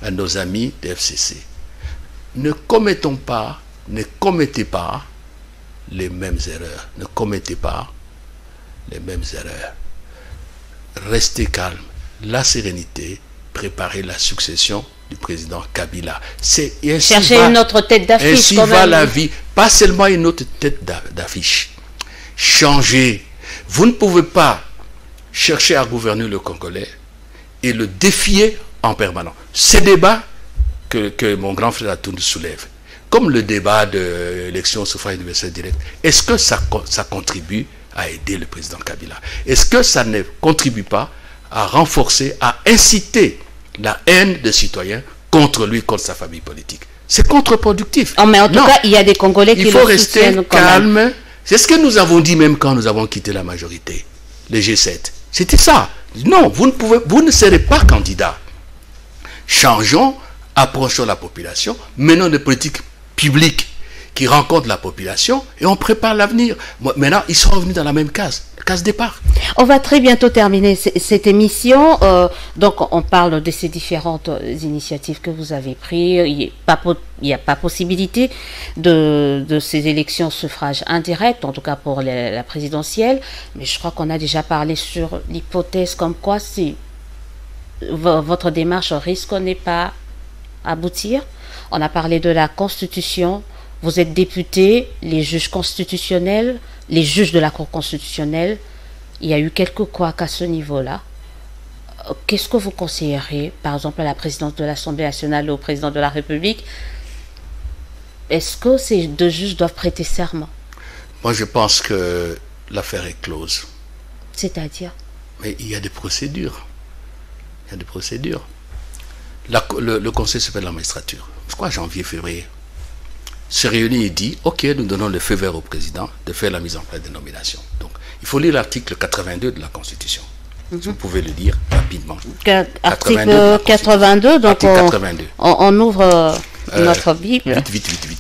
à nos amis des FCC, ne commettez pas les mêmes erreurs. Ne commettez pas les mêmes erreurs. Restez calme. La sérénité, préparez la succession du président Kabila. Cherchez une autre tête d'affiche. Ainsi va la vie. Pas seulement une autre tête d'affiche. Changez. Vous ne pouvez pas chercher à gouverner le Congolais et le défier en permanence. Ces débats que mon grand frère Atoun soulève, comme le débat de l'élection suffrage universel direct, est-ce que ça contribue à aider le président Kabila? Est-ce que ça ne contribue pas à renforcer, à inciter la haine des citoyens contre lui, contre sa famille politique? C'est contre-productif. Oh, mais en tout cas, il y a des Congolais qui le soutiennent. Il faut rester calme. C'est ce que nous avons dit même quand nous avons quitté la majorité, les G7. C'était ça. Non, vous ne serez pas candidat. Changeons, approchons la population, menons des politiques publiques qui rencontrent la population et on prépare l'avenir. Maintenant, ils sont revenus dans la même case départ. On va très bientôt terminer cette émission. Donc, on parle de ces différentes initiatives que vous avez prises. Il n'y a pas possibilité de ces élections suffrage indirect, en tout cas pour la présidentielle. Mais je crois qu'on a déjà parlé sur l'hypothèse comme quoi si votre démarche risque n'est pas aboutir. On a parlé de la Constitution. Vous êtes député, les juges constitutionnels, les juges de la Cour constitutionnelle. Il y a eu quelques couacs à ce niveau-là. Qu'est-ce que vous conseillerez, par exemple, à la présidente de l'Assemblée nationale ou au président de la République? Est-ce que ces deux juges doivent prêter serment? Moi, je pense que l'affaire est close. C'est-à-dire? Mais il y a des procédures. Il y a des procédures. Le Conseil supérieur de la magistrature, je crois janvier, février, se réunit et dit, ok, nous donnons le feu vert au président de faire la mise en place des nominations. Donc, il faut lire l'article 82 de la Constitution. Si vous pouvez le lire rapidement. Article 82, donc article 82. On ouvre notre Bible.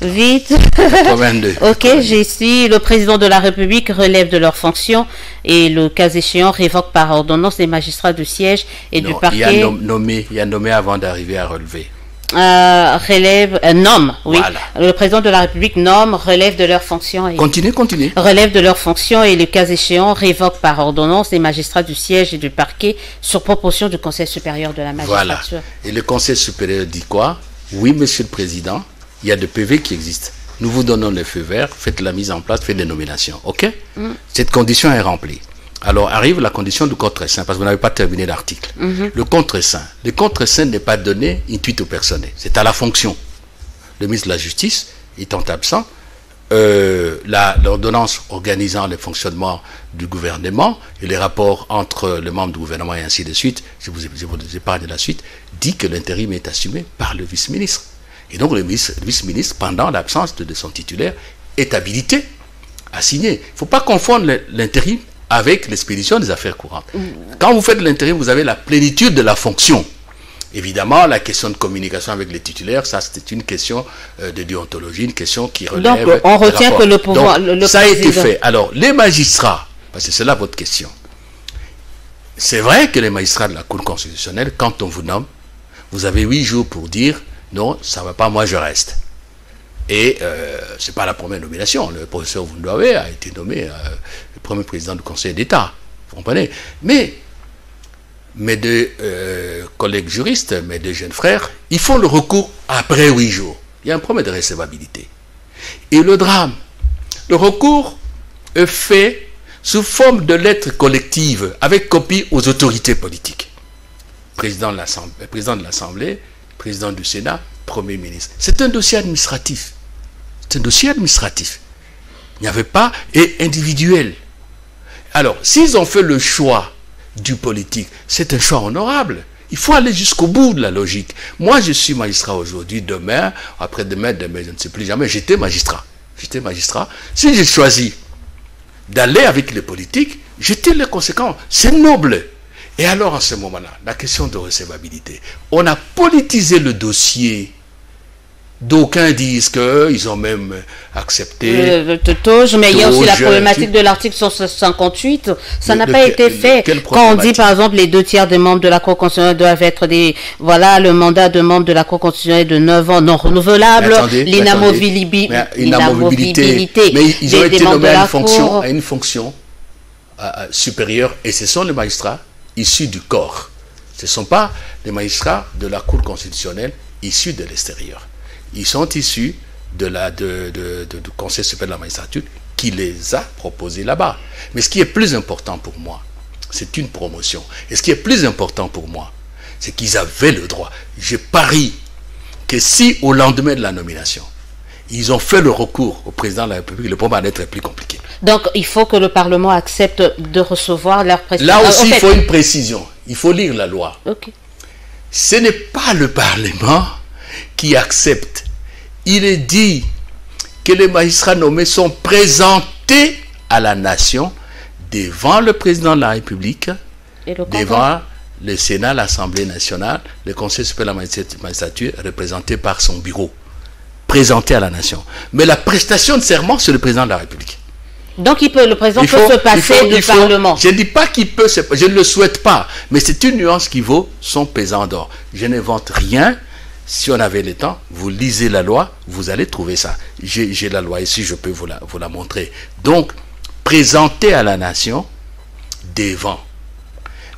Vite. 82. Ok, j'ai ici, le président de la République relève de leurs fonctions et le cas échéant révoque par ordonnance les magistrats du siège et du parquet. Il y a nommé avant d'arriver à relever. Nomme, oui. Voilà. Le président de la République nomme, relève de leurs fonctions. Et continue. Relève de leurs fonctions et le cas échéant révoque par ordonnance les magistrats du siège et du parquet sur proposition du Conseil supérieur de la magistrature. Voilà. Et le Conseil supérieur dit quoi? Oui, monsieur le président, il y a des PV qui existent. Nous vous donnons le feu vert, faites la mise en place, faites des nominations. OK? Cette condition est remplie. Alors arrive la condition du contre-saint, parce que vous n'avez pas terminé l'article. Le contre-saint. Le contre-saint n'est pas donné intuit au personnel. C'est à la fonction. Le ministre de la Justice étant absent, l'ordonnance organisant le fonctionnement du gouvernement et les rapports entre les membres du gouvernement et ainsi de suite, je vous épargne la suite, dit que l'intérim est assumé par le vice-ministre. Et donc le vice-ministre, pendant l'absence de son titulaire, est habilité à signer. Il ne faut pas confondre l'intérim avec l'expédition des affaires courantes. Quand vous faites l'intérim, vous avez la plénitude de la fonction. Évidemment, la question de communication avec les titulaires, ça c'est une question de déontologie, une question qui relève. Donc on retient que le pouvoir. Donc, ça a été fait. Alors, les magistrats, parce que c'est là votre question. C'est vrai que les magistrats de la Cour constitutionnelle, quand on vous nomme, vous avez 8 jours pour dire non, ça ne va pas, moi je reste. Et ce n'est pas la première nomination. Le professeur Vundouawe a été nommé le premier président du Conseil d'État. Vous comprenez? Mais mes deux collègues juristes, mes deux jeunes frères, ils font le recours après 8 jours. Il y a un problème de recevabilité. Et le drame, le recours est fait sous forme de lettres collectives avec copie aux autorités politiques. Président de l'Assemblée, président du Sénat, Premier ministre. C'est un dossier administratif. C'est un dossier administratif. Il n'y avait pas, et individuel. Alors, s'ils ont fait le choix du politique, c'est un choix honorable. Il faut aller jusqu'au bout de la logique. Moi, je suis magistrat aujourd'hui, demain, après-demain, je ne sais plus jamais, j'étais magistrat. Si j'ai choisi d'aller avec les politiques, je tire les conséquences. C'est noble. Et alors, en ce moment-là, la question de recevabilité. On a politisé le dossier. D'aucuns disent qu'ils ont même accepté. Mais il y a aussi la problématique de l'article 158. Ça n'a pas été fait. Quand on dit, par exemple, les 2 tiers des membres de la Cour constitutionnelle doivent être le mandat de membre de la Cour constitutionnelle de 9 ans non renouvelable, l'inamovibilité. Mais ils ont été nommés à une fonction supérieure, et ce sont les magistrats issus du corps. Ce ne sont pas les magistrats de la Cour constitutionnelle issus de l'extérieur. Ils sont issus du Conseil supérieur de la magistrature qui les a proposés là-bas. Mais ce qui est plus important pour moi, c'est une promotion. Et ce qui est plus important pour moi, c'est qu'ils avaient le droit. Je parie que si au lendemain de la nomination, ils ont fait le recours au président de la République, le problème va être plus compliqué. Donc il faut que le Parlement accepte de recevoir leur président. Là aussi, il faut une précision. Il faut lire la loi. Okay. Ce n'est pas le Parlement qui accepte. Il est dit que les magistrats nommés sont présentés à la nation devant le président de la République, devant le Sénat, l'Assemblée nationale, le Conseil supérieur de la magistrature, représenté par son bureau, présenté à la nation. Mais la prestation de serment, c'est le président de la République. Donc le président peut se passer du Parlement. Je ne dis pas qu'il peut, je ne le souhaite pas, mais c'est une nuance qui vaut son pesant d'or. Je n'invente rien. Si on avait le temps, vous lisez la loi, vous allez trouver ça. J'ai la loi ici, je peux vous la montrer. Donc, présenter à la nation devant.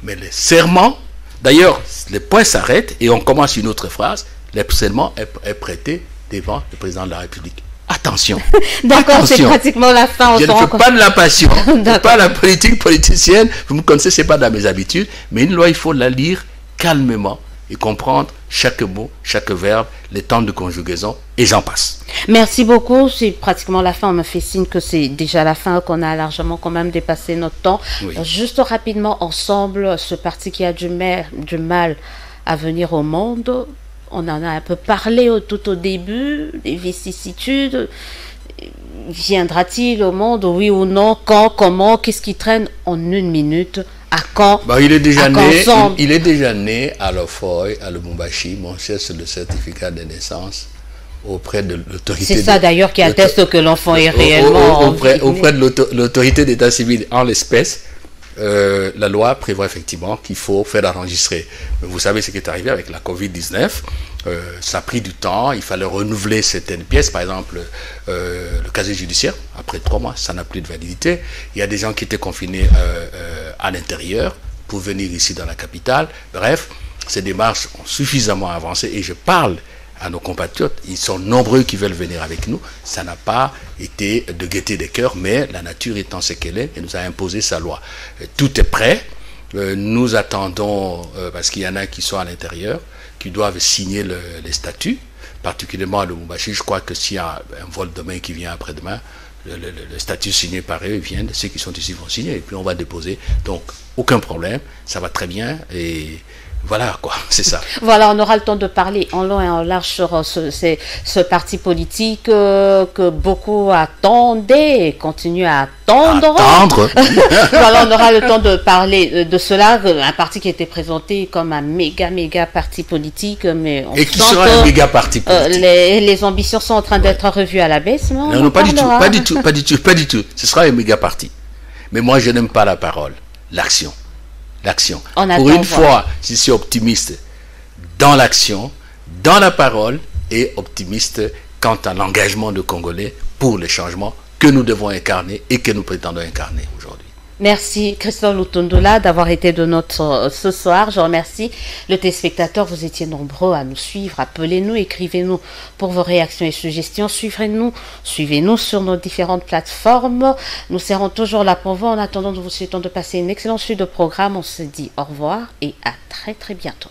Mais le serment, d'ailleurs, les points s'arrêtent et on commence une autre phrase. Le serment est prêté devant le président de la République. Attention. D'accord, c'est pratiquement la fin. Je ne fais pas de la passion, pas la politique politicienne. Vous me connaissez, ce n'est pas dans mes habitudes. Mais une loi, il faut la lire calmement et comprendre chaque mot, chaque verbe, les temps de conjugaison, et j'en passe. Merci beaucoup. C'est pratiquement la fin. On me fait signe que c'est déjà la fin, qu'on a largement quand même dépassé notre temps. Oui. Juste rapidement, ensemble, ce parti qui a du mal à venir au monde, on en a un peu parlé tout au début, les vicissitudes. Viendra-t-il au monde, oui ou non? Quand, comment, qu'est-ce qui traîne en 1 minute? À quand? Il est déjà né à Lofoy, à Lubumbashi. Mon cher, c'est le certificat de naissance auprès de l'autorité. C'est ça d'ailleurs qui atteste que l'enfant est réellement auprès de l'autorité d'état civil en l'espèce. La loi prévoit effectivement qu'il faut faire enregistrer. Mais vous savez ce qui est arrivé avec la Covid-19. Ça a pris du temps, il fallait renouveler certaines pièces, par exemple le casier judiciaire, après 3 mois, ça n'a plus de validité. Il y a des gens qui étaient confinés à l'intérieur pour venir ici dans la capitale. Bref, ces démarches ont suffisamment avancé et je parle à nos compatriotes, ils sont nombreux qui veulent venir avec nous. Ça n'a pas été de gaieté des cœurs, mais la nature étant ce qu'elle est, elle nous a imposé sa loi. Tout est prêt. Nous attendons, parce qu'il y en a qui sont à l'intérieur, qui doivent signer les statuts, particulièrement à Lubumbashi. Je crois que s'il y a un vol demain qui vient après-demain, le statut signé par eux, ils viennent, ceux qui sont ici vont signer, et puis on va déposer. Donc, aucun problème, ça va très bien, et voilà quoi, c'est ça. Voilà, on aura le temps de parler en long et en large sur ce parti politique que beaucoup attendaient et continuent à attendre. Voilà, on aura le temps de parler de cela, un parti qui était présenté comme un méga parti politique, mais on et qui sera un méga parti politique. Les ambitions sont en train d'être revues à la baisse. Non, pas du tout. Ce sera un méga parti. Mais moi, je n'aime pas la parole, l'action. Pour une fois, je suis optimiste dans l'action, dans la parole et optimiste quant à l'engagement de Congolais pour les changements que nous devons incarner et que nous prétendons incarner aujourd'hui. Merci Christophe Lutundula d'avoir été de notre ce soir. Je remercie le téléspectateur. Vous étiez nombreux à nous suivre. Appelez-nous, écrivez-nous pour vos réactions et suggestions. Suivez-nous sur nos différentes plateformes. Nous serons toujours là pour vous. En attendant, nous vous souhaitons de passer une excellente suite de programme. On se dit au revoir et à très bientôt.